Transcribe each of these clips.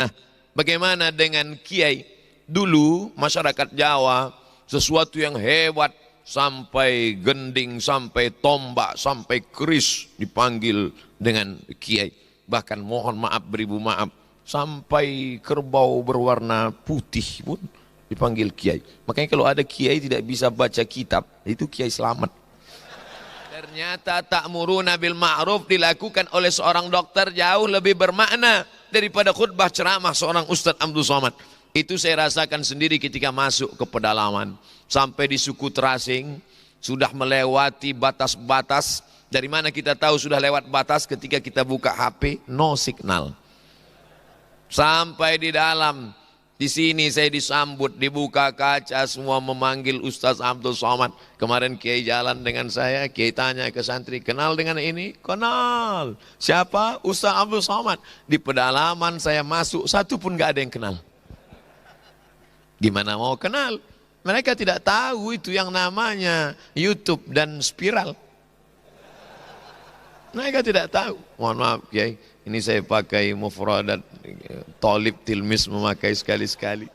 Nah, bagaimana dengan kiai? Dulu masyarakat Jawa sesuatu yang hebat, sampai gending, sampai tombak, sampai keris dipanggil dengan kiai. Bahkan mohon maaf beribu maaf, sampai kerbau berwarna putih pun dipanggil kiai. Makanya kalau ada kiai tidak bisa baca kitab, itu kiai selamat. Ternyata ta'muruna bil ma'ruf dilakukan oleh seorang dokter jauh lebih bermakna daripada khutbah ceramah seorang Ustadz Abdul Somad. Itu saya rasakan sendiri ketika masuk ke pedalaman. Sampai di suku terasing, sudah melewati batas-batas. Dari mana kita tahu sudah lewat batas? Ketika kita buka HP, no signal. Sampai di dalam, di sini saya disambut, dibuka kaca, semua memanggil Ustaz Abdul Somad. Kemarin Kiai jalan dengan saya, Kiai tanya ke santri, kenal dengan ini? Kenal. Siapa? Ustaz Abdul Somad. Di pedalaman saya masuk, satu pun gak ada yang kenal. Gimana mau kenal? Mereka tidak tahu itu yang namanya YouTube dan spiral. Mereka tidak tahu. Mohon maaf Kiai, ini saya pakai mufradat, talib tilmis memakai sekali-sekali.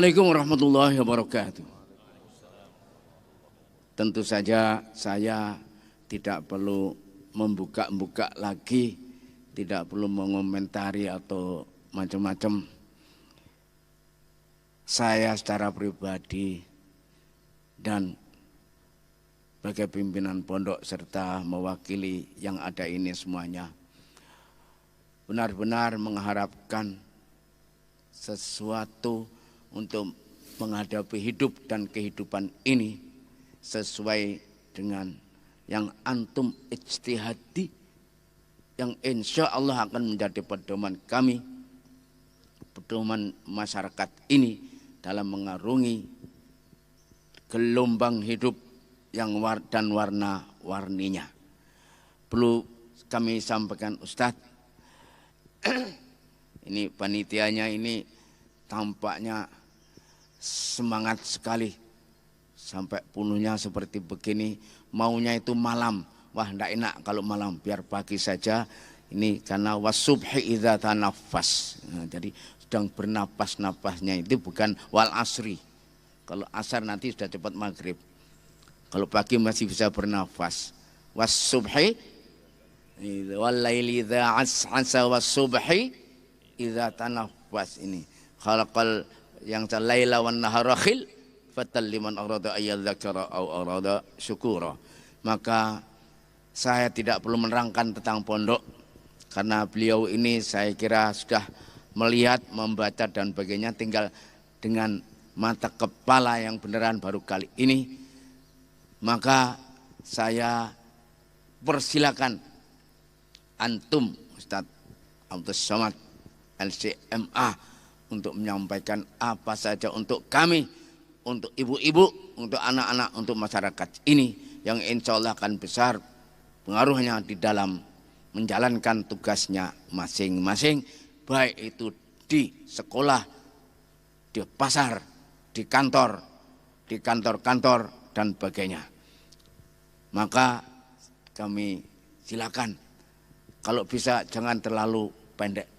Assalamualaikum warahmatullahi wabarakatuh. Tentu saja saya tidak perlu membuka-buka lagi, tidak perlu mengomentari atau macam-macam. Saya secara pribadi dan sebagai pimpinan pondok serta mewakili yang ada ini semuanya, benar-benar mengharapkan sesuatu untuk menghadapi hidup dan kehidupan ini sesuai dengan yang antum ijtihadi, yang insya Allah akan menjadi pedoman kami, pedoman masyarakat ini dalam mengarungi gelombang hidup yang dan warna-warninya. Perlu kami sampaikan Ustadz, ini panitianya ini tampaknya semangat sekali, sampai penuhnya seperti begini, maunya itu malam. Wah, enggak enak kalau malam, biar pagi saja. Ini karena wasubhi idza tanaffas. Nah, jadi sedang bernapas-napasnya itu bukan wal asri. Kalau asar nanti sudah cepat maghrib. Kalau pagi masih bisa bernafas. Wasubhi wal laili idza as'asa wasubhi idza tanaffas. Ini khalaqal yang laila wan nahara khil fatal liman arada ayyadzakara au arada syukura. Maka saya tidak perlu menerangkan tentang pondok, karena beliau ini saya kira sudah melihat, membaca dan sebagainya, tinggal dengan mata kepala yang beneran baru kali ini. Maka saya persilakan antum Ustadz Abdus Somad LCMA untuk menyampaikan apa saja untuk kami, untuk ibu-ibu, untuk anak-anak, untuk masyarakat ini yang insya Allah akan besar pengaruhnya di dalam menjalankan tugasnya masing-masing, baik itu di sekolah, di pasar, di kantor-kantor dan sebagainya. Maka kami silakan, kalau bisa jangan terlalu pendek.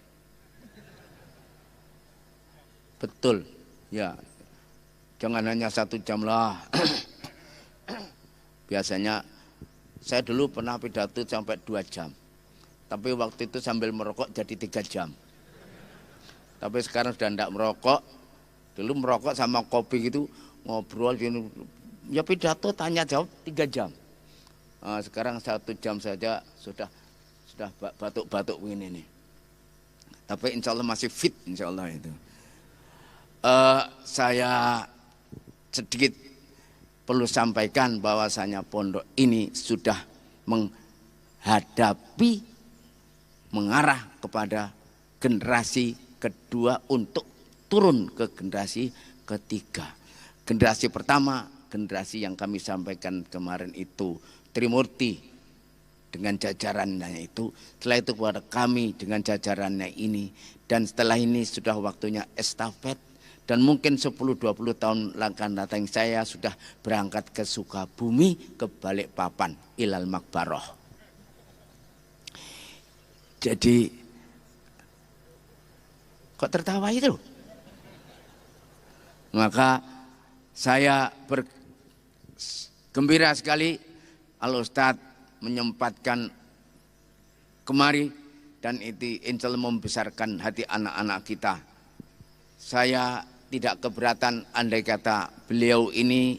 Betul, ya. Jangan hanya 1 jam lah. Biasanya saya dulu pernah pidato sampai 2 jam. Tapi waktu itu sambil merokok jadi 3 jam. Tapi sekarang sudah tidak merokok. Dulu merokok sama kopi gitu, ngobrol gini. Ya pidato tanya jawab 3 jam. Nah, sekarang 1 jam saja sudah batuk-batuk ini nih. Tapi insya Allah masih fit, insya Allah itu. Saya sedikit perlu sampaikan bahwasanya pondok ini sudah menghadapi, mengarah kepada generasi kedua untuk turun ke generasi ketiga. Generasi pertama, generasi yang kami sampaikan kemarin itu Trimurti dengan jajarannya itu, setelah itu kepada kami dengan jajarannya ini, dan setelah ini sudah waktunya estafet. Dan mungkin 10-20 tahun akan datang saya sudah berangkat ke Sukabumi, ke Balikpapan, ilal Makbaroh. Jadi, kok tertawa itu? Maka saya bergembira sekali Al-Ustadz menyempatkan kemari, dan itu insya Allah membesarkan hati anak-anak kita. Saya tidak keberatan andai kata beliau ini,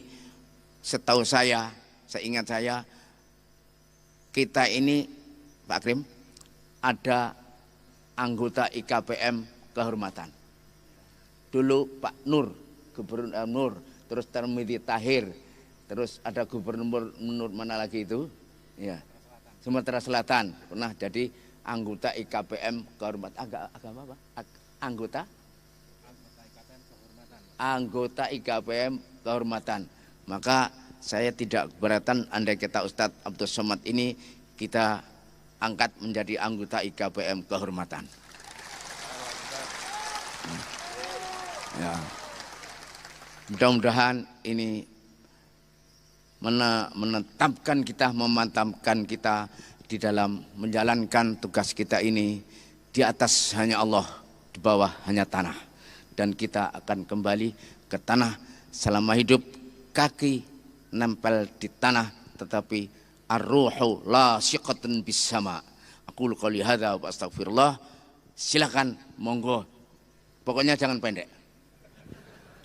setahu saya, seingat saya, kita ini Pak Krim ada anggota IKPM kehormatan. Dulu Pak Nur, Gubernur Nur, terus Termiti Tahir, terus ada Gubernur mana lagi itu? Ya, Sumatera Selatan pernah jadi anggota IKPM kehormatan. Agama apa? Anggota IKPM kehormatan. Maka saya tidak keberatan andai kata Ustadz Abdus Somad ini kita angkat menjadi anggota IKPM kehormatan. Ya. Mudah-mudahan ini menetapkan kita, memantapkan kita di dalam menjalankan tugas kita ini. Di atas hanya Allah, di bawah hanya tanah. Dan kita akan kembali ke tanah selama hidup kaki nempel di tanah tetapi ar-ruhu lasiqatun bis sama. Aku qouli hadza wa astaghfirullah. Silakan monggo. Pokoknya jangan pendek.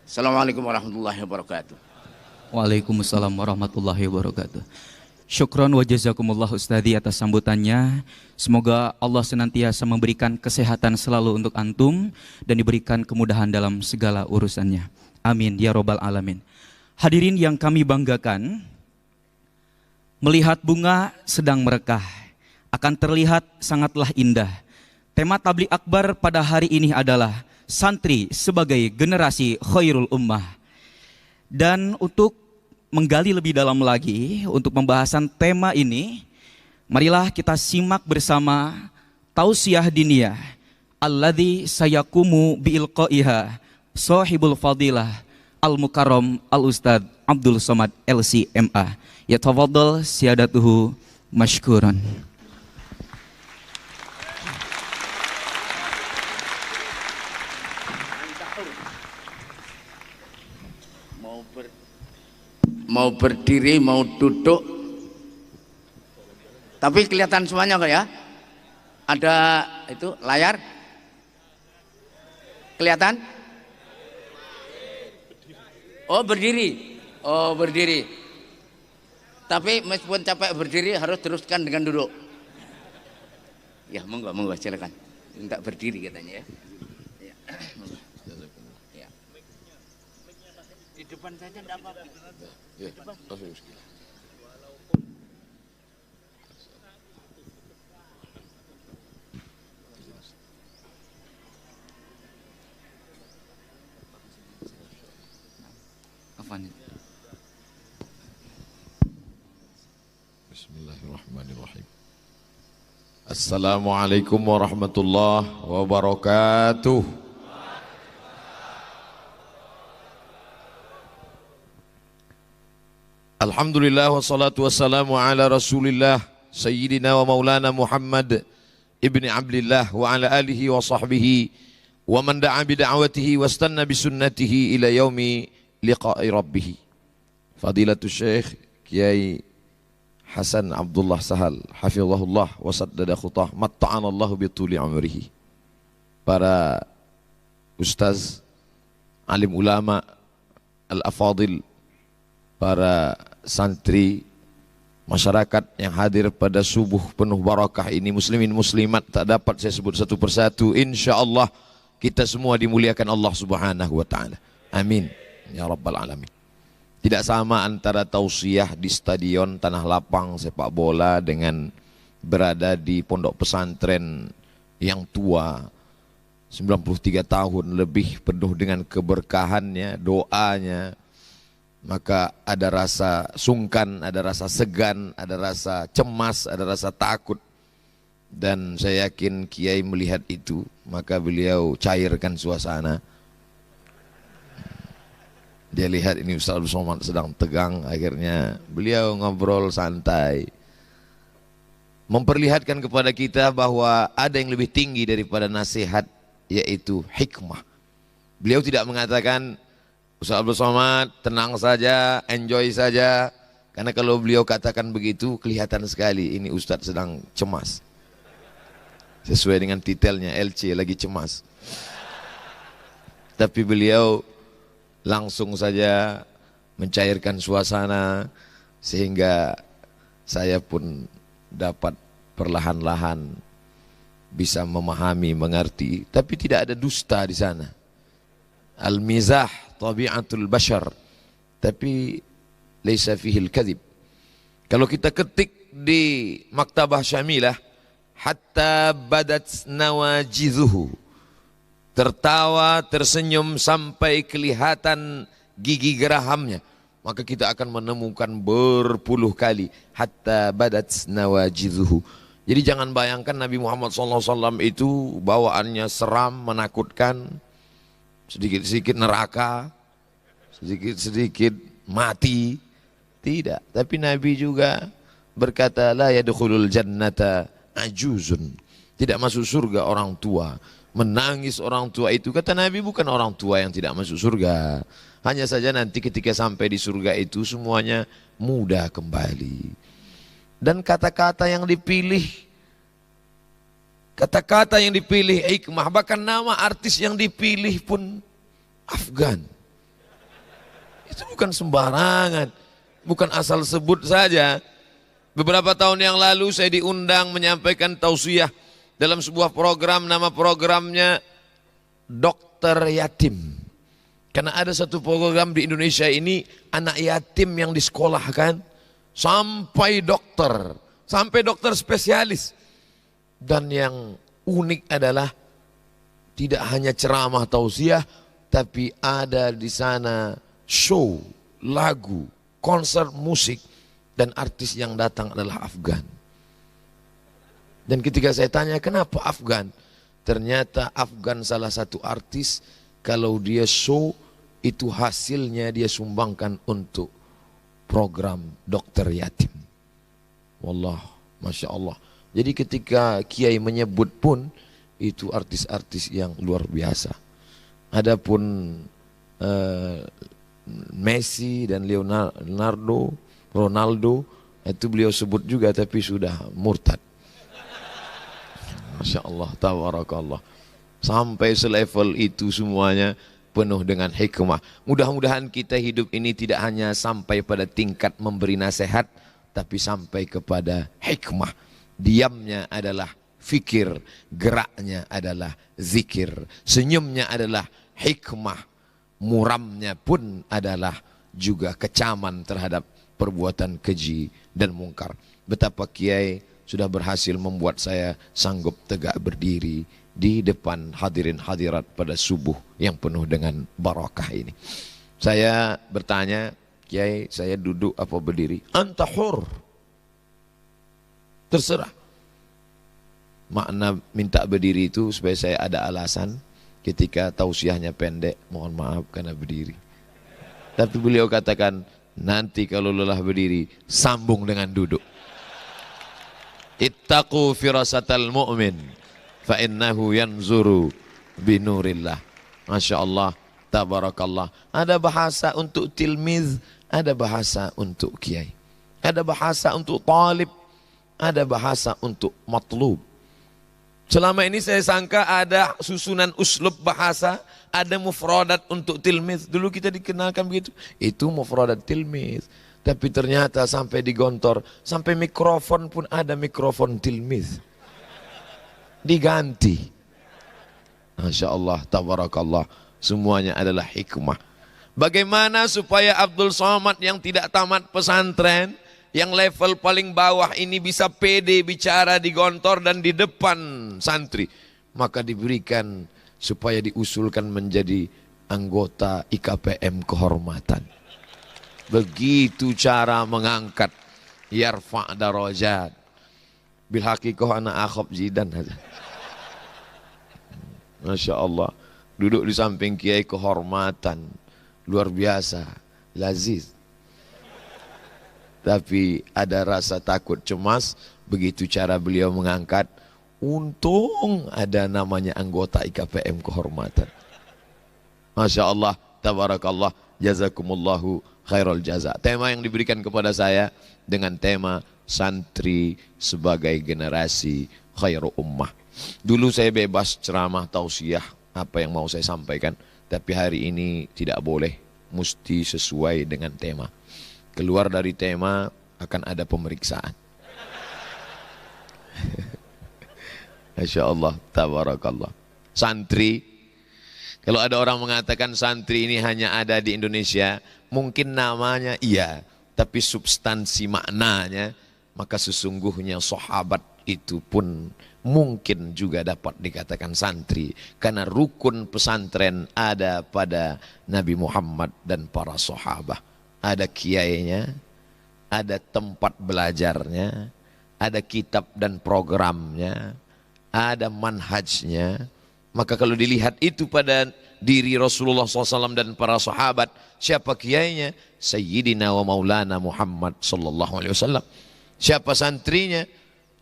Assalamualaikum warahmatullahi wabarakatuh. Waalaikumsalam warahmatullahi wabarakatuh. Syukron wa jazakumullah Ustadzi atas sambutannya. Semoga Allah senantiasa memberikan kesehatan selalu untuk antum dan diberikan kemudahan dalam segala urusannya. Amin ya robbal alamin. Hadirin yang kami banggakan, melihat bunga sedang merekah akan terlihat sangatlah indah. Tema tabligh akbar pada hari ini adalah santri sebagai generasi khairul ummah. Dan untuk menggali lebih dalam lagi untuk pembahasan tema ini, marilah kita simak bersama tausiah diniyah alladzi sayakumu biilqaiha sahibul fadilah al-mukarram al-ustad Abdul Somad LCMA. Yatafaddal siyadatuhu mashkuran. Mau berdiri, mau duduk, tapi kelihatan semuanya kok ya? Ada itu layar? Kelihatan? Oh berdiri, oh berdiri. Tapi meskipun capek berdiri harus teruskan dengan duduk. Ya monggo, monggo silakan. Minta berdiri katanya ya. Ya. Di depan saja enggak apa-apa. Ya, Bismillahirrahmanirrahim. Assalamualaikum warahmatullahi wabarakatuh. Alhamdulillah wassalatu wassalamu ala rasulillah sayyidina wa maulana Muhammad ibni Abdillah wa ala alihi wa sahbihi wa man da'a bida'watihi wa istanna bisunnatihi ila yaumi liqa'i rabbih. Fadilatul Syekh Kiai Hasan Abdullah Sahal hafizahullah wa saddada khutah matta'anallahu bituli umrihi. Para ustaz, alim ulama, al-afadil, para santri, masyarakat yang hadir pada subuh penuh barakah ini, muslimin muslimat tak dapat saya sebut satu persatu. Insyaallah kita semua dimuliakan Allah Subhanahu wa taala. Amin ya rabbal alamin. Tidak sama antara tausiah di stadion tanah lapang sepak bola dengan berada di pondok pesantren yang tua 93 tahun lebih, penuh dengan keberkahannya, doanya. Maka ada rasa sungkan, ada rasa segan, ada rasa cemas, ada rasa takut. Dan saya yakin Kiai melihat itu, maka beliau cairkan suasana. Dia lihat ini Ustaz Abdul Somad sedang tegang, akhirnya beliau ngobrol santai. Memperlihatkan kepada kita bahwa ada yang lebih tinggi daripada nasihat, yaitu hikmah. Beliau tidak mengatakan, Ustaz Abdul Somad tenang saja, enjoy saja. Karena kalau beliau katakan begitu, kelihatan sekali ini Ustaz sedang cemas. Sesuai dengan titelnya, LC lagi cemas. Tapi beliau langsung saja mencairkan suasana, sehingga saya pun dapat perlahan-lahan bisa memahami, mengerti. Tapi tidak ada dusta di sana. Al-mizah tabi'atul bashar, tapi laisa fihil kadhib. Kalau kita ketik di Maktabah Syamilah, hatta badat nawajizuhu, tertawa, tersenyum sampai kelihatan gigi gerahamnya, maka kita akan menemukan berpuluh kali hatta badat nawajizuhu. Jadi jangan bayangkan Nabi Muhammad SAW itu bawaannya seram, menakutkan, sedikit-sedikit neraka, sedikit-sedikit mati. Tidak, tapi Nabi juga berkata la yadkhulul jannata ajuzun, tidak masuk surga orang tua. Menangis orang tua itu, kata Nabi, bukan orang tua yang tidak masuk surga. Hanya saja nanti ketika sampai di surga itu semuanya mudah kembali. Dan kata-kata yang dipilih, hikmah, bahkan nama artis yang dipilih pun Afgan. Itu bukan sembarangan, bukan asal sebut saja. Beberapa tahun yang lalu saya diundang menyampaikan tausiah dalam sebuah program, nama programnya Dokter Yatim. Karena ada satu program di Indonesia ini, anak yatim yang disekolahkan sampai dokter spesialis. Dan yang unik adalah tidak hanya ceramah tausiah, tapi ada di sana show, lagu, konser musik, dan artis yang datang adalah Afgan. Dan ketika saya tanya kenapa Afgan, ternyata Afgan salah satu artis kalau dia show itu hasilnya dia sumbangkan untuk program dokter yatim. Wallah, Masya Allah. Jadi ketika Kiai menyebut pun itu artis-artis yang luar biasa. Adapun Messi dan Ronaldo itu beliau sebut juga tapi sudah murtad. Masya Allah, tabarakallah. Sampai selevel itu semuanya penuh dengan hikmah. Mudah-mudahan kita hidup ini tidak hanya sampai pada tingkat memberi nasihat, tapi sampai kepada hikmah. Diamnya adalah fikir, geraknya adalah zikir, senyumnya adalah hikmah, muramnya pun adalah juga kecaman terhadap perbuatan keji dan mungkar. Betapa Kiai sudah berhasil membuat saya sanggup tegak berdiri di depan hadirin hadirat pada subuh yang penuh dengan barakah ini. Saya bertanya, Kiai, saya duduk apa berdiri? Anta hur. Terserah. Makna minta berdiri itu supaya saya ada alasan ketika tausiahnya pendek, mohon maaf karena berdiri. Tapi beliau katakan, nanti kalau lelah berdiri, sambung dengan duduk. Ittaqu firasatal mu'min fa innahu yanzuru binurillah. Masya Allah, tabarakallah. Ada bahasa untuk tilmiz, ada bahasa untuk kiai, ada bahasa untuk talib, ada bahasa untuk matlub. Selama ini saya sangka ada susunan uslub bahasa, ada mufradat untuk tilmiz. Dulu kita dikenalkan begitu, itu mufradat tilmiz. Tapi ternyata sampai digontor, sampai mikrofon pun ada mikrofon tilmiz. Diganti. Masya Allah, tabarakallah. Semuanya adalah hikmah. Bagaimana supaya Abdul Somad yang tidak tamat pesantren, yang level paling bawah ini bisa pede bicara di gontor dan di depan santri? Maka diberikan supaya diusulkan menjadi anggota IKPM kehormatan. Begitu cara mengangkat. Yarfa' darajat. Bil haqiqah ana akhab jidan. Masya Allah. Duduk di samping kiai kehormatan. Luar biasa. Laziz. Tapi ada rasa takut cemas. Begitu cara beliau mengangkat. Untung ada namanya anggota IKPM kehormatan. Masya Allah. Tabarakallah. Jazakumullahu khairul jaza. Tema yang diberikan kepada saya dengan tema santri sebagai generasi khairu ummah. Dulu saya bebas ceramah tausiah apa yang mau saya sampaikan, tapi hari ini tidak boleh, mesti sesuai dengan tema. Keluar dari tema akan ada pemeriksaan. Masya Allah, tabarakallah. Santri, kalau ada orang mengatakan santri ini hanya ada di Indonesia, mungkin namanya iya, tapi substansi maknanya, maka sesungguhnya sahabat itu pun mungkin juga dapat dikatakan santri. Karena rukun pesantren ada pada Nabi Muhammad dan para sahabat. Ada kiainya, ada tempat belajarnya, ada kitab dan programnya, ada manhajnya. Maka kalau dilihat itu pada diri Rasulullah SAW dan para sahabat, siapa kiainya? Sayyidina wa maulana Muhammad SAW. Siapa santrinya?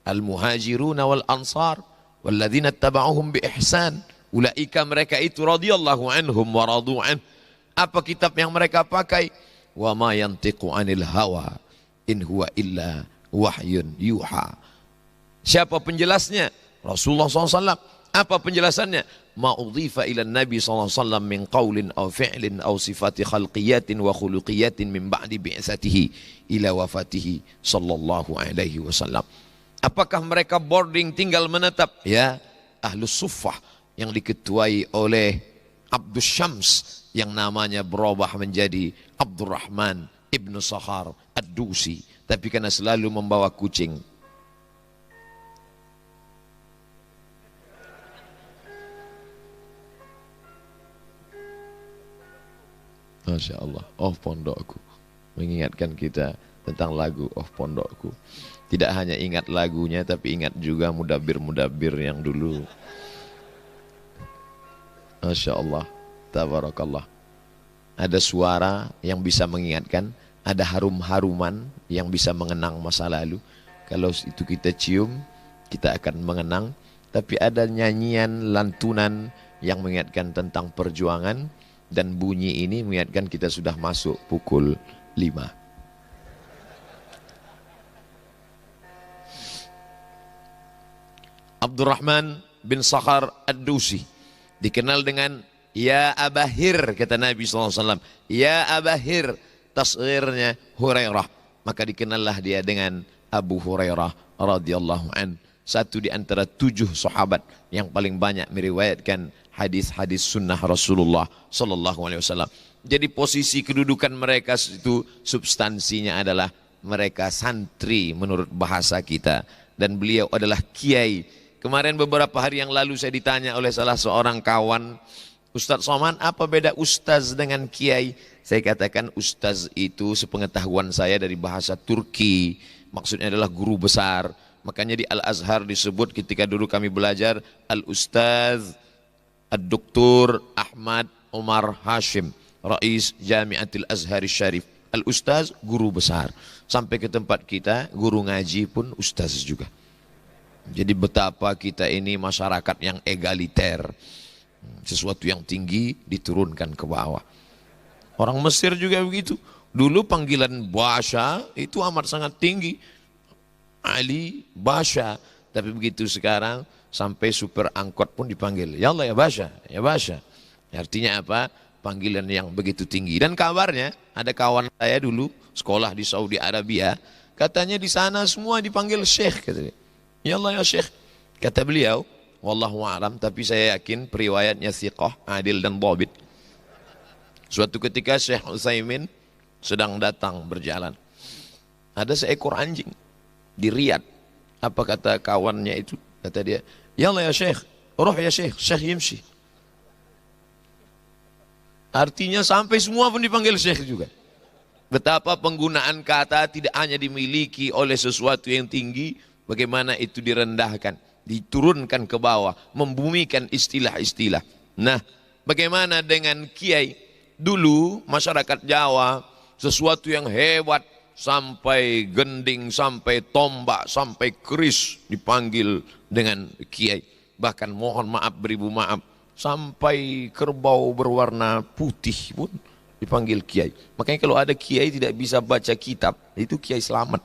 Al-muhajiruna wal ansar walladzina taba'uhum bi ihsan. Ulaika, mereka itu radhiyallahu anhum wa radu an. Apa kitab yang mereka pakai? Wa ma yantiqu anil hawa in huwa illa wahyun yuha. Siapa penjelasnya? Rasulullah SAW. Apa penjelasannya? Ma udhifa ila Nabi SAW min qawlin aw fi'lin aw sifati khalqiyatin wa khuluqiyatin min ba'di bi'satihi ila wafatihi sallallahu alaihi wasallam. Apakah mereka boarding tinggal menetap? Ya, Ahlus Suffah yang diketuai oleh Abdus Syams yang namanya berubah menjadi Abdurrahman ibnu Sakhar Ad-Dusi, tapi karena selalu membawa kucing. Masya Allah, oh pondokku, mengingatkan kita tentang lagu oh pondokku. Tidak hanya ingat lagunya, tapi ingat juga mudabir-mudabir yang dulu. Masya Allah, tabarakallah. Ada suara yang bisa mengingatkan, ada harum-haruman yang bisa mengenang masa lalu. Kalau itu kita cium, kita akan mengenang. Tapi ada nyanyian, lantunan yang mengingatkan tentang perjuangan, dan bunyi ini mengingatkan kita sudah masuk pukul 5. Abdurrahman bin Sakhar Ad-Dusi dikenal dengan Ya Abahir, kata Nabi SAW. Ya Abahir, tasghirnya Hurairah. Maka dikenallah dia dengan Abu Hurairah radhiyallahu an. Satu di antara 7 sahabat yang paling banyak meriwayatkan hadis-hadis sunnah Rasulullah SAW. Jadi posisi kedudukan mereka itu substansinya adalah mereka santri menurut bahasa kita. Dan beliau adalah kiai. Kemarin beberapa hari yang lalu saya ditanya oleh salah seorang kawan, Ustaz Somad, apa beda ustaz dengan kiai? Saya katakan ustaz itu sepengetahuan saya dari bahasa Turki, maksudnya adalah guru besar. Makanya di Al-Azhar disebut ketika dulu kami belajar Al-Ustaz Ad-Doktor Ahmad Umar Hashim, Rais Jamiatil Azhar Syarif. Al-Ustaz guru besar. Sampai ke tempat kita guru ngaji pun ustaz juga. Jadi betapa kita ini masyarakat yang egaliter. Sesuatu yang tinggi diturunkan ke bawah. Orang Mesir juga begitu. Dulu panggilan Basha itu amat sangat tinggi. Ali Basha. Tapi begitu sekarang sampai supir angkot pun dipanggil. Ya Allah ya Basha, ya Basha. Artinya apa? Panggilan yang begitu tinggi. Dan kabarnya ada kawan saya dulu sekolah di Saudi Arabia. Katanya di sana semua dipanggil Syekh. Katanya. Ya Allah ya Syekh. Kata beliau, wallahu a'lam, tapi saya yakin periwayatnya thiqah, adil dan dhabit. Suatu ketika Syekh Utsaimin sedang datang berjalan. Ada seekor anjing di Riyadh. Apa kata kawannya itu? Kata dia, ya Allah ya Syekh, roh ya Syekh, Syekh yimshi. Artinya sampai semua pun dipanggil Syekh juga. Betapa penggunaan kata tidak hanya dimiliki oleh sesuatu yang tinggi, bagaimana itu direndahkan, diturunkan ke bawah, membumikan istilah-istilah. Nah, bagaimana dengan kiai? Dulu masyarakat Jawa sesuatu yang hebat sampai gending, sampai tombak, sampai keris dipanggil dengan kiai. Bahkan mohon maaf beribu maaf, sampai kerbau berwarna putih pun dipanggil kiai. Makanya kalau ada kiai tidak bisa baca kitab, itu kiai selamat.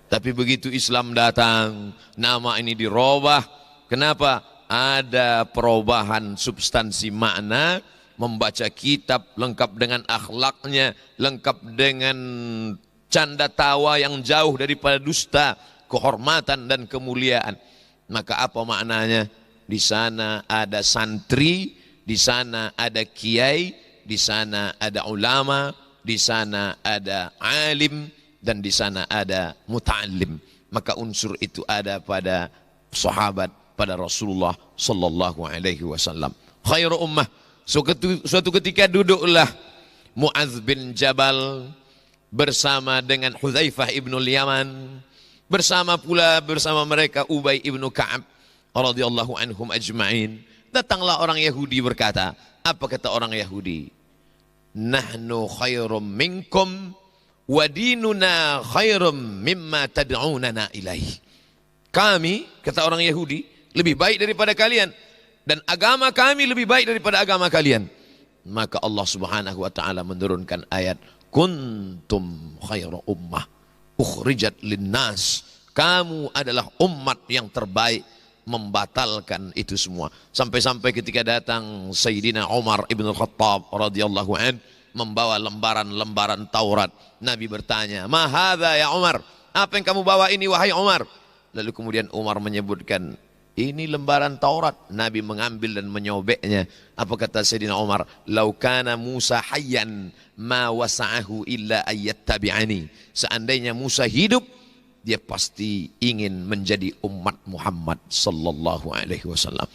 Tapi begitu Islam datang, nama ini dirubah. Kenapa? Ada perubahan substansi makna, membaca kitab lengkap dengan akhlaknya, lengkap dengan canda tawa yang jauh daripada dusta, kehormatan dan kemuliaan. Maka apa maknanya? Di sana ada santri, di sana ada kiai, di sana ada ulama, di sana ada alim, dan di sana ada muta'allim. Maka unsur itu ada pada sahabat, pada Rasulullah sallallahu alaihi wasallam. Khairu ummah. Suatu ketika duduklah Mu'adz bin Jabal bersama dengan Hudzaifah ibnul Yaman, bersama mereka Ubay ibnu Ka'ab radhiyallahu anhum ajma'in. Datanglah orang Yahudi berkata, apa kata orang Yahudi? Nahnu khairum minkum wa dinuna khairum mimma tad'unana ilaih. Kami, kata orang Yahudi, lebih baik daripada kalian, dan agama kami lebih baik daripada agama kalian. Maka Allah Subhanahu wa taala menurunkan ayat kuntum khairu ummah ukhrijat linnas. Kamu adalah umat yang terbaik, membatalkan itu semua. Sampai-sampai ketika datang Sayyidina Umar ibn Khattab radhiyallahu an membawa lembaran-lembaran Taurat, Nabi bertanya, "Ma hadza ya Umar?" Apa yang kamu bawa ini wahai Umar? Lalu kemudian Umar menyebutkan, ini lembaran Taurat. Nabi mengambil dan menyobeknya. Apa kata Sayyidina Umar? "Lau kana Musa hayyan ma wasa'ahu illa ayyattabi'ani." Seandainya Musa hidup, dia pasti ingin menjadi umat Muhammad sallallahu alaihi wasallam.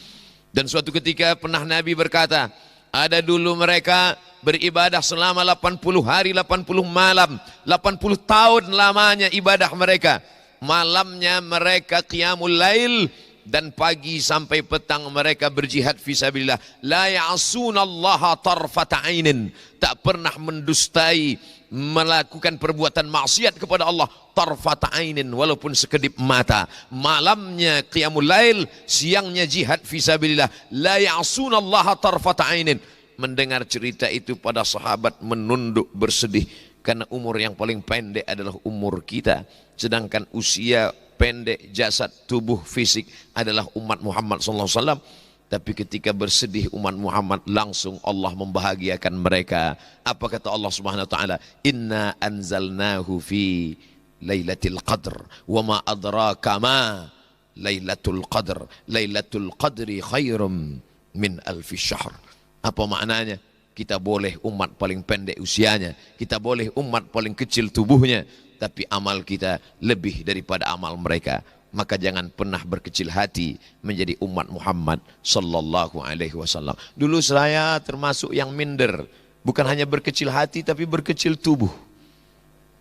Dan suatu ketika pernah Nabi berkata, ada dulu mereka beribadah selama 80 hari, 80 malam, 80 tahun lamanya ibadah mereka. Malamnya mereka qiyamul lail, dan pagi sampai petang mereka berjihad fisabilillah. La ya'sunallaha tarfata ainin, tak pernah mendustai, melakukan perbuatan maksiat kepada Allah tarfata ainin, walaupun sekedip mata. Malamnya qiyamul lail, siangnya jihad fisabilillah. La ya'sunallaha tarfata ainin. Mendengar cerita itu para sahabat menunduk bersedih, karena umur yang paling pendek adalah umur kita, sedangkan usia pendek jasad tubuh fisik adalah umat Muhammad SAW. Tapi ketika bersedih umat Muhammad, langsung Allah membahagiakan mereka. Apa kata Allah Subhanahu wa taala? Inna anzalnahu fi lailatul qadr wa ma adraka ma lailatul qadr. Lailatul qadri khairum min alfi syahr. Apa maknanya? Kita boleh umat paling pendek usianya, kita boleh umat paling kecil tubuhnya, tapi amal kita lebih daripada amal mereka. Maka jangan pernah berkecil hati menjadi umat Muhammad sallallahu alaihi wasallam. Dulu saya termasuk yang minder, bukan hanya berkecil hati tapi berkecil tubuh.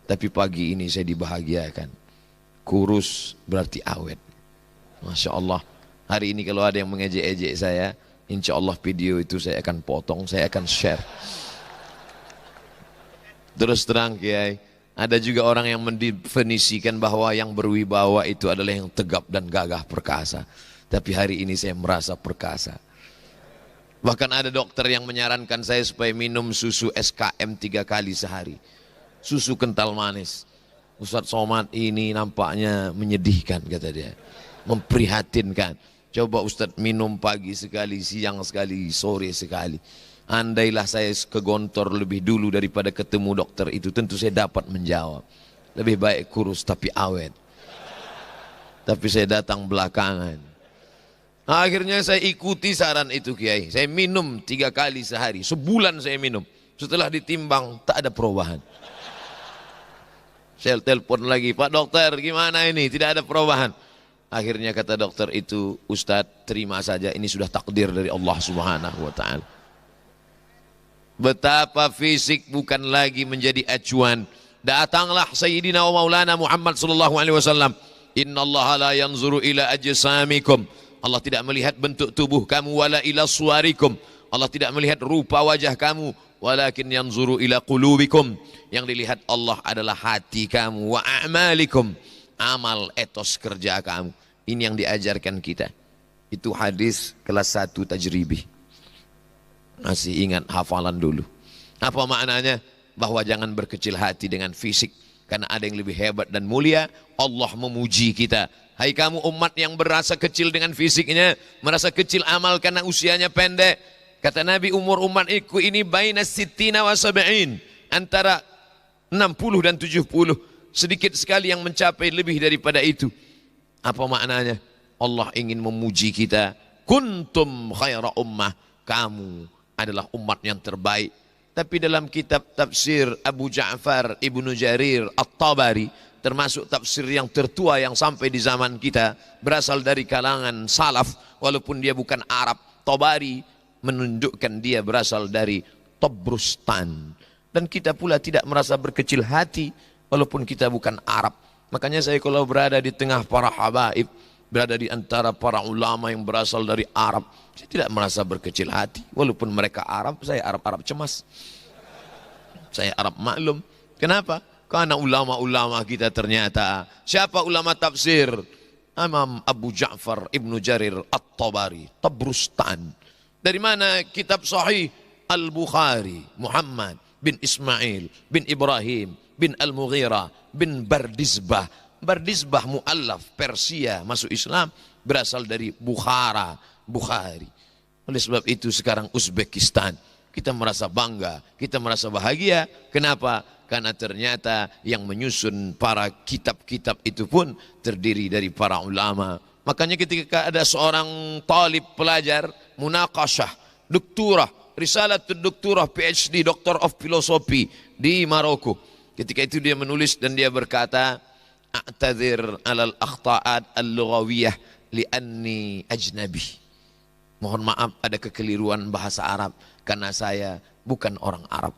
Tapi pagi ini saya dibahagiakan. Kurus berarti awet. Masya Allah. Hari ini kalau ada yang mengejek-ejek saya, insya Allah video itu saya akan potong, saya akan share. Terus terang Kiai, ada juga orang yang mendefinisikan bahwa yang berwibawa itu adalah yang tegap dan gagah perkasa. Tapi hari ini saya merasa perkasa. Bahkan ada dokter yang menyarankan saya supaya minum susu SKM 3 kali sehari. Susu kental manis. Ustadz Somad ini nampaknya menyedihkan, kata dia, memprihatinkan. Coba Ustadz minum pagi sekali, siang sekali, sore sekali. Andailah saya ke Gontor lebih dulu daripada ketemu dokter itu, tentu saya dapat menjawab. Lebih baik kurus tapi awet. Tapi saya datang belakangan. Akhirnya saya ikuti saran itu Kiai. Saya minum 3 kali sehari. Sebulan saya minum. Setelah ditimbang tak ada perubahan. Saya telepon lagi, Pak Dokter gimana ini? Tidak ada perubahan. Akhirnya kata dokter itu, Ustadz terima saja, ini sudah takdir dari Allah Subhanahu wa ta'ala. Betapa fisik bukan lagi menjadi acuan. Datanglah Sayyidina wa Maulana Muhammad sallallahu alaihi wasallam. Innallaha la yanzuru ila ajsamikum. Allah tidak melihat bentuk tubuh kamu, wala ila suwarikum. Allah tidak melihat rupa wajah kamu, walakin yanzuru ila qulubikum. Yang dilihat Allah adalah hati kamu, wa a'malikum, amal etos kerja kamu. Ini yang diajarkan kita. Itu hadis kelas 1 tajribi. Masih ingat hafalan dulu. Apa maknanya? Bahwa jangan berkecil hati dengan fisik, karena ada yang lebih hebat dan mulia. Allah memuji kita. Hai kamu umat yang berasa kecil dengan fisiknya, merasa kecil amal karena usianya pendek. Kata Nabi, umur umat ini baina sittina wa sab'in, antara 60 dan 70. Sedikit sekali yang mencapai lebih daripada itu. Apa maknanya? Allah ingin memuji kita. Kuntum khaira ummah, kamu adalah umat yang terbaik. Tapi dalam kitab tafsir Abu Ja'far Ibnu Jarir At-Tabari, termasuk tafsir yang tertua yang sampai di zaman kita, berasal dari kalangan salaf, walaupun dia bukan Arab. Tabari menunjukkan dia berasal dari Tabrustan. Dan kita pula tidak merasa berkecil hati walaupun kita bukan Arab. Makanya saya kalau berada di tengah para habaib, berada di antara para ulama yang berasal dari Arab, saya tidak merasa berkecil hati. Walaupun mereka Arab, saya Arab-Arab cemas. Saya Arab maklum. Kenapa? Karena ulama-ulama kita ternyata, siapa ulama tafsir? Imam Abu Ja'far Ibnu Jarir At-Tabari, Tabrustan. Dari mana kitab sahih? Al-Bukhari, Muhammad bin Ismail bin Ibrahim bin Al-Mughirah bin Bardizbah. Bardizbah mu'allaf Persia masuk Islam, berasal dari Bukhara, Bukhari. Oleh sebab itu sekarang Uzbekistan, kita merasa bangga, kita merasa bahagia. Kenapa? Karena ternyata yang menyusun para kitab-kitab itu pun terdiri dari para ulama. Makanya ketika ada seorang talib pelajar munaqashah, doktorah, risalatul doktorah, PhD, Doctor of Philosophy di Maroko. Ketika itu dia menulis dan dia berkata, a'tadzir alal akhta'at al-lughawiyah li'anni ajnabi. Mohon maaf ada kekeliruan bahasa Arab karena saya bukan orang Arab.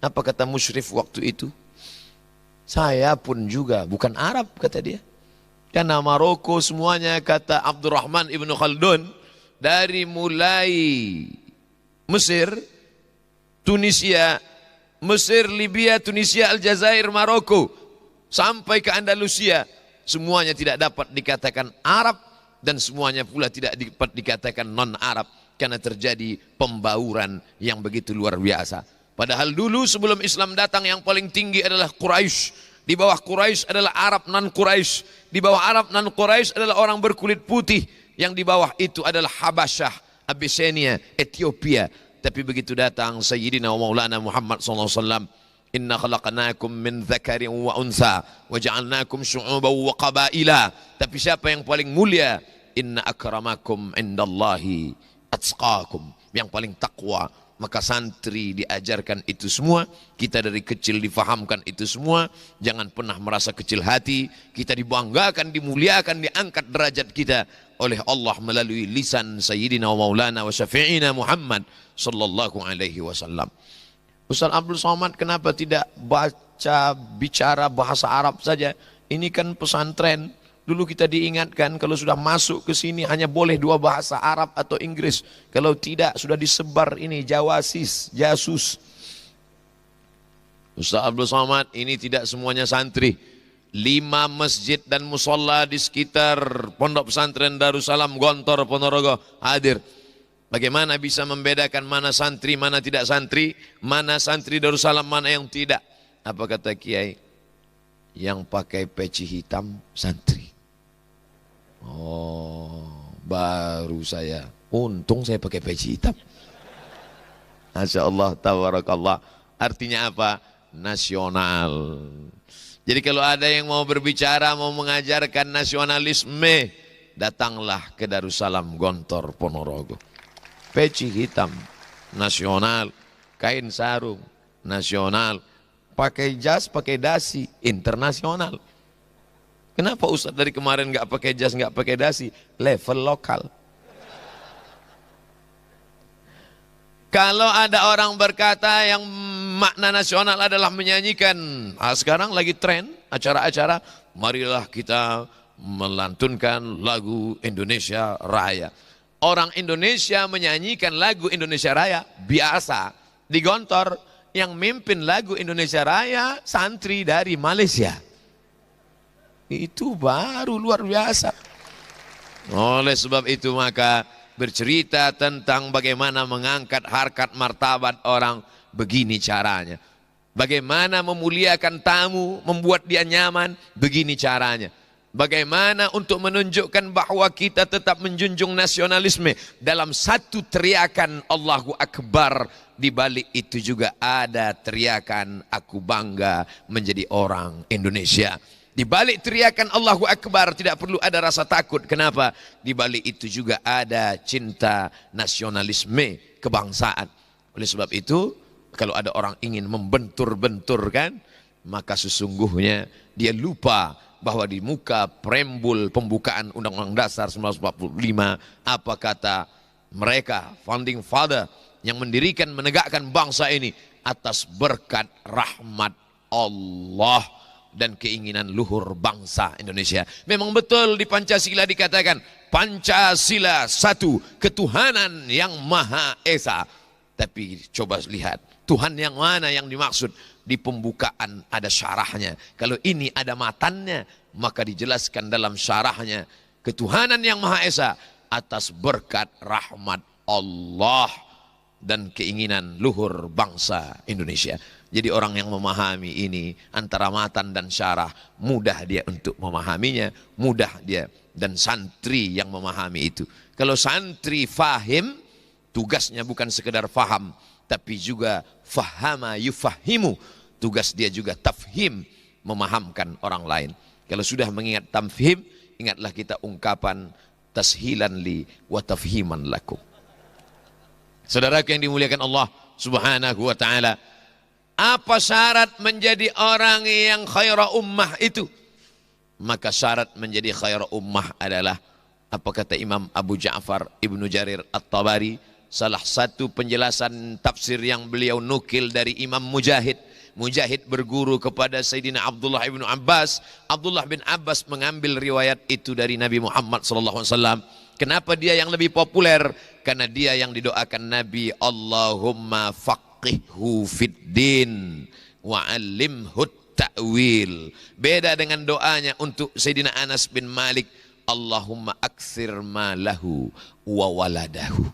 Apa kata musyrif waktu itu? Saya pun juga bukan Arab, kata dia. Karena Maroko semuanya, kata Abdurrahman Ibnu Khaldun, dari mulai Mesir, Tunisia, Mesir, Libya, Tunisia, Aljazair, Maroko, sampai ke Andalusia, semuanya tidak dapat dikatakan Arab, dan semuanya pula tidak dapat dikatakan non-Arab, karena terjadi pembauran yang begitu luar biasa. Padahal dulu sebelum Islam datang yang paling tinggi adalah Quraisy. Di bawah Quraisy adalah Arab non-Quraisy. Di bawah Arab non-Quraisy adalah orang berkulit putih. Yang di bawah itu adalah Habasyah, Abyssinia, Ethiopia. Tapi begitu datang Sayyidina wa Maulana Muhammad SAW, inna khalaqnakum min dzakarin wa unsa wa ja'alnakum syu'uban wa qabaila. Tapi siapa yang paling mulia? Inna akramakum indallahi atqakum. Yang paling takwa. Maka santri diajarkan itu semua, kita dari kecil difahamkan itu semua. Jangan pernah merasa kecil hati. Kita dibanggakan, dimuliakan, diangkat derajat kita oleh Allah melalui lisan Sayyidina wa Maulana wa Syafi'ina Muhammad sallallahu alaihi wasallam. Ustaz Abdul Somad kenapa tidak baca bicara bahasa Arab saja? Ini kan pesantren. Dulu kita diingatkan kalau sudah masuk ke sini hanya boleh 2 bahasa Arab atau Inggris. Kalau tidak sudah disebar ini jawasis, jasus. Ustaz Abdul Somad, ini tidak semuanya santri. 5 masjid dan musola di sekitar Pondok Pesantren Darussalam Gontor Ponorogo hadir. Bagaimana bisa membedakan mana santri, mana tidak santri, mana santri Darussalam, mana yang tidak? Apa kata Kiai? Yang pakai peci hitam santri. Oh, baru saya. Untung saya pakai peci hitam. Masya Allah, tabarakallah. Artinya apa? Nasional. Jadi kalau ada yang mau berbicara, mau mengajarkan nasionalisme, datanglah ke Darussalam Gontor Ponorogo. Peci hitam, nasional. Kain sarung, nasional. Pakai jas, pakai dasi, internasional. Kenapa Ustaz dari kemarin nggak pakai jas, nggak pakai dasi? Level lokal. Kalau ada orang berkata yang makna nasional adalah menyanyikan, sekarang lagi tren acara-acara, marilah kita melantunkan lagu Indonesia Raya. Orang Indonesia menyanyikan lagu Indonesia Raya biasa di Gontor. Yang mimpin lagu Indonesia Raya santri dari Malaysia. Itu baru luar biasa. Oleh sebab itu maka bercerita tentang bagaimana mengangkat harkat martabat orang, begini caranya. Bagaimana memuliakan tamu, membuat dia nyaman, begini caranya. Bagaimana untuk menunjukkan bahwa kita tetap menjunjung nasionalisme dalam satu teriakan Allahu Akbar, di balik itu juga ada teriakan aku bangga menjadi orang Indonesia. Di balik teriakan Allahu Akbar tidak perlu ada rasa takut. Kenapa? Di balik itu juga ada cinta nasionalisme kebangsaan. Oleh sebab itu kalau ada orang ingin membentur-benturkan, maka sesungguhnya dia lupa bahwa di muka preambul pembukaan Undang-Undang Dasar 1945 apa kata mereka, founding father yang mendirikan, menegakkan bangsa ini atas berkat rahmat Allah dan keinginan luhur bangsa Indonesia. Memang betul di Pancasila dikatakan Pancasila satu, ketuhanan yang Maha Esa. Tapi coba lihat Tuhan yang mana yang dimaksud. Di pembukaan ada syarahnya. Kalau ini ada matannya, maka dijelaskan dalam syarahnya. ketuhanan yang Maha Esa atas berkat rahmat Allah dan keinginan luhur bangsa Indonesia. Jadi orang yang memahami ini antara matan dan syarah, mudah dia untuk memahaminya, mudah dia, dan santri yang memahami itu. Kalau santri fahim, tugasnya bukan sekedar faham, tapi juga fahama yufahimu. Tugas dia juga tafhim, memahamkan orang lain. Kalau sudah mengingat tafhim, ingatlah kita ungkapan tashilan li wa tafhiman lakum. Saudaraku yang dimuliakan Allah Subhanahu wa taala, apa syarat menjadi orang yang khaira ummah itu? Maka syarat menjadi khaira ummah adalah apa kata Imam Abu Ja'far Ibnu Jarir At-Tabari, salah satu penjelasan tafsir yang beliau nukil dari Imam Mujahid. Mujahid berguru kepada Sayyidina Abdullah ibnu Abbas. Abdullah bin Abbas mengambil riwayat itu dari Nabi Muhammad SAW. Kenapa dia yang lebih populer? Karena dia yang didoakan Nabi, Allahumma faqihhu fid din wa alimhu ta'wil. Beda dengan doanya untuk Sayyidina Anas bin Malik, Allahumma aktsir malahu wa waladahu.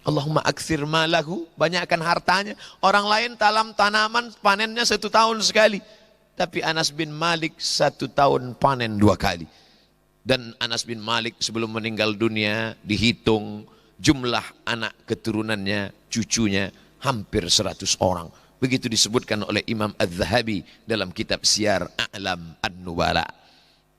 Allahumma aktsir malahu, banyakkan hartanya. Orang lain tanam tanaman panennya 1 tahun sekali, tapi Anas bin Malik 1 tahun panen 2 kali. Dan Anas bin Malik sebelum meninggal dunia dihitung jumlah anak keturunannya, cucunya hampir 100 orang. Begitu disebutkan oleh Imam Az-Zahabi dalam kitab Siyar A'lam An-Nubala.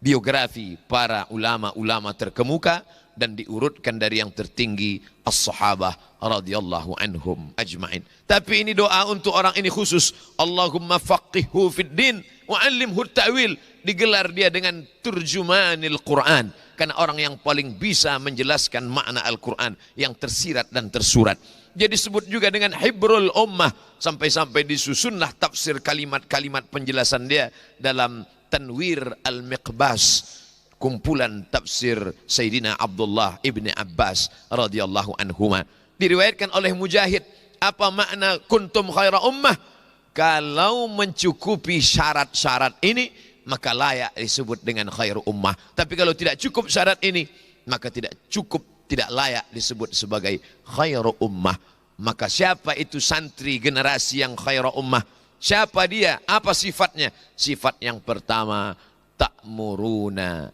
Biografi para ulama-ulama terkemuka dan diurutkan dari yang tertinggi as-sahabah radhiyallahu anhum ajma'in. Tapi ini doa untuk orang ini khusus. Allahumma faqihhu fid din wa 'allimhu ta'wil. Digelar dia dengan turjumanil Quran, karena orang yang paling bisa menjelaskan makna Al-Quran yang tersirat dan tersurat. Dia disebut juga dengan hibrul ummah, sampai-sampai disusunlah tafsir kalimat-kalimat penjelasan dia dalam Tanwir Al-Miqbas, kumpulan tafsir Sayyidina Abdullah ibni Abbas radhiyallahu anhuma. Diriwayatkan oleh Mujahid, apa makna kuntum khaira ummah? Kalau mencukupi syarat-syarat ini, maka layak disebut dengan khairu ummah. Tapi kalau tidak cukup syarat ini, maka tidak layak disebut sebagai khairu ummah. Maka siapa itu santri generasi yang khairu ummah? Siapa dia? Apa sifatnya? Sifat yang pertama, ta'muruna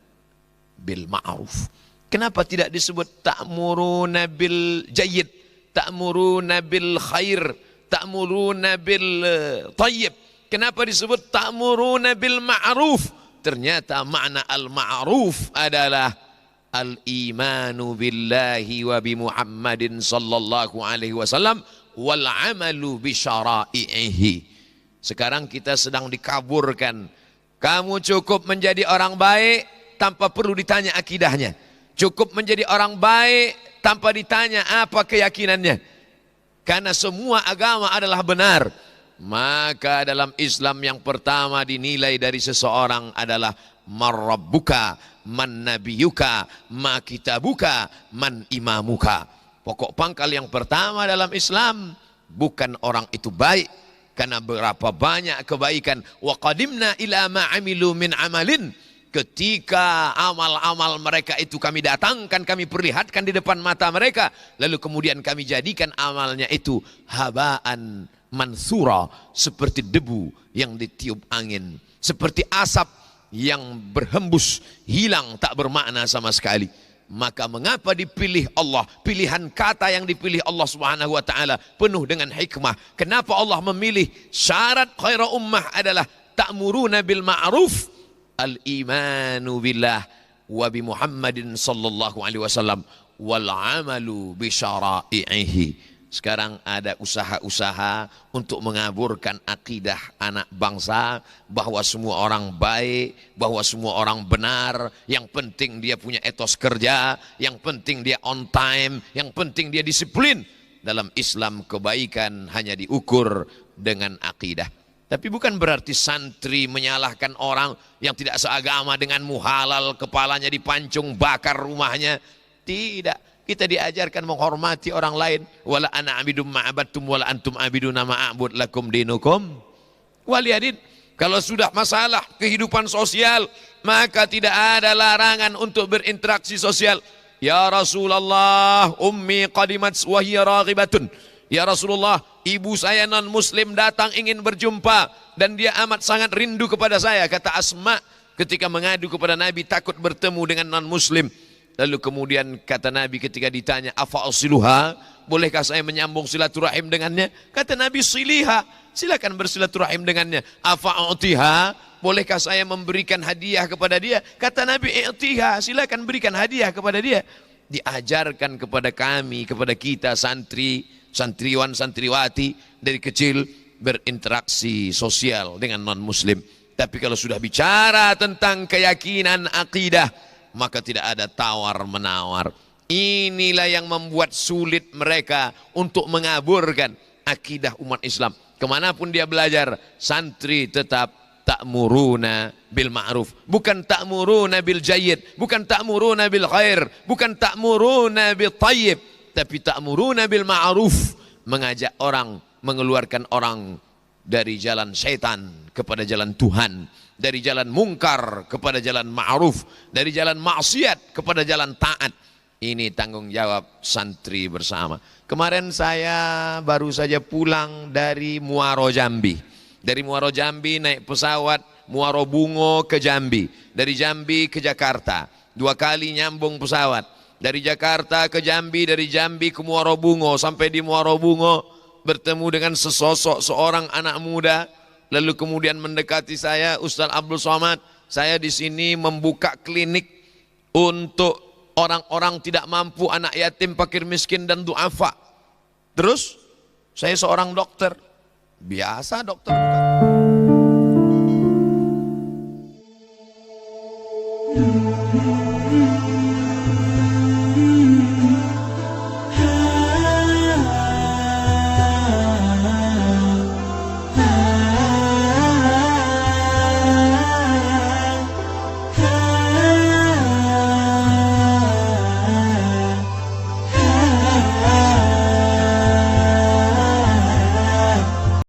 bil ma'ruf. Kenapa tidak disebut ta'muruna bil jayyid, ta'muruna bil khair, ta'muruna bil tayyib? Kenapa disebut ta'muruna bil ma'ruf? Ternyata makna al-ma'ruf adalah al-imanu billahi wa bi Muhammadin sallallahu alaihi wasallam wal amalu bi syara'ihi. Sekarang kita sedang dikaburkan. Kamu cukup menjadi orang baik tanpa perlu ditanya akidahnya. Cukup menjadi orang baik tanpa ditanya apa keyakinannya. Karena semua agama adalah benar. Maka dalam Islam yang pertama dinilai dari seseorang adalah man rabbuka, man nabiyuka, ma kitabuka, man imamuka. Pokok pangkal yang pertama dalam Islam, bukan orang itu baik karena berapa banyak kebaikan. Wa qadimna ila ma amilu min amalin. Ketika amal-amal mereka itu kami datangkan, kami perlihatkan di depan mata mereka, lalu kemudian kami jadikan amalnya itu habaan mansura, seperti debu yang ditiup angin, seperti asap yang berhembus, hilang, tak bermakna sama sekali. Maka mengapa dipilih Allah? Pilihan kata yang dipilih Allah Subhanahu wa taala penuh dengan hikmah. Kenapa Allah memilih syarat khaira ummah adalah ta'muruna bil ma'ruf, al-imanu billah wa bi Muhammadin sallallahu alaihi wasallam wal amalu bi syara'ihi. Sekarang ada usaha-usaha untuk mengaburkan akidah anak bangsa bahwa semua orang baik, bahwa semua orang benar, yang penting dia punya etos kerja, yang penting dia on time, yang penting dia disiplin. Dalam Islam kebaikan hanya diukur dengan akidah. Tapi bukan berarti santri menyalahkan orang yang tidak seagama dengan muhalal, kepalanya dipancung, bakar rumahnya. Tidak. Kita diajarkan menghormati orang lain. Wala ana abidum ma'abattum wala antum abiduna ma'abud lakum dinukum waliyadin. Kalau sudah masalah kehidupan sosial, maka tidak ada larangan untuk berinteraksi sosial. Ya Rasulullah, ummi qadimat wa hiya raghibatun. Ya Rasulullah, ibu saya non muslim datang ingin berjumpa dan dia amat sangat rindu kepada saya, kata Asma ketika mengadu kepada Nabi takut bertemu dengan non muslim. Lalu kemudian kata Nabi ketika ditanya, afa asiluha, bolehkah saya menyambung silaturahim dengannya? Kata Nabi, siliha, silakan bersilaturahim dengannya. Afa utiha, bolehkah saya memberikan hadiah kepada dia? Kata Nabi, i'tiha, silakan berikan hadiah kepada dia. Diajarkan kepada kami, kepada kita santri, santriwan, santriwati dari kecil berinteraksi sosial dengan non muslim. Tapi kalau sudah bicara tentang keyakinan akidah, maka tidak ada tawar menawar. Inilah yang membuat sulit mereka untuk mengaburkan akidah umat Islam. Kemanapun dia belajar, santri tetap ta'muruna bil ma'ruf, bukan ta'muruna bil jayyid, bukan ta'muruna bil khair, bukan ta'muruna bil tayyib, tapi ta'muruna bil ma'ruf, mengajak orang, mengeluarkan orang dari jalan syaitan kepada jalan Tuhan, dari jalan mungkar kepada jalan ma'ruf, dari jalan maksiat kepada jalan taat. Ini tanggung jawab santri bersama. Kemarin saya baru saja pulang dari Muaro Jambi. Dari Muaro Jambi naik pesawat Muaro Bungo ke Jambi. Dari Jambi ke Jakarta. 2 kali nyambung pesawat. Dari Jakarta ke Jambi, dari Jambi ke Muaro Bungo. Sampai di Muaro Bungo bertemu dengan sesosok seorang anak muda. Lalu kemudian mendekati saya, Ustaz Abdul Somad, saya di sini membuka klinik untuk orang-orang tidak mampu, anak yatim, fakir miskin dan duafa. Terus saya seorang dokter, biasa dokter bukan.